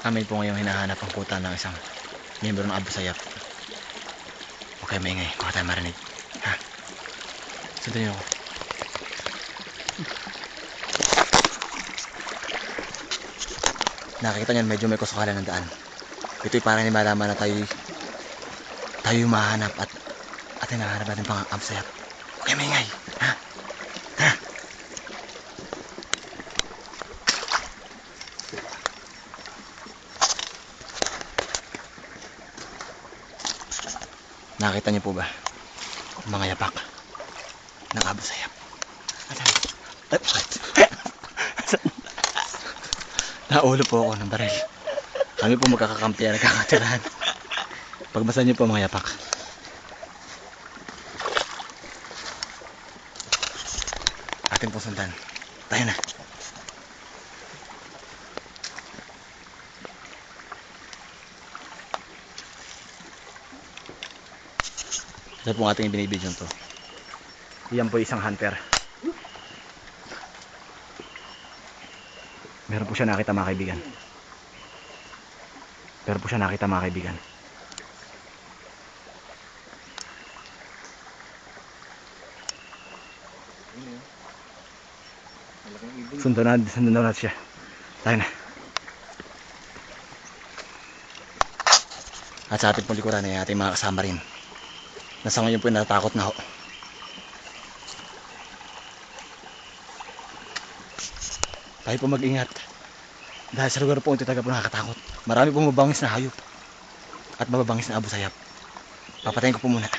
Kami po ngayong hinahanap ang kuta ng isang miyembro ng Abu Sayyaf. Okay, maingay. Baka tayo marinig. Ha? Sundan niyo ako. Nakikita niyo medyo may kusukalan ng daan. Ito'y para ni malaman na tayo mahanap at hinahanap natin pang Abu Sayyaf. Okay, maingay. Ha? Ha? Nakita niyo po ba mga yapak ng Abu Sayyaf? Naulo po ako ng baril. Kami po magkakakampi at nagkakatirahan. Pagmasan niyo po mga yapak. Atin po sundan. Tayo na. Ito po ating binibidyon to. Iyan po isang hunter. Meron po siya nakita mga kaibigan. Sundan na siya. Tayo na. At sa ating pong likuran ay ating mga kasama rin. Nasa ngayon po natatakot na ho. Tayo po mag-ingat. Dahil sa lugar po ito talaga po nakakatakot. Marami po mabangis na hayop. At mababangis na Abu Sayyaf. Papatayin ko po muna.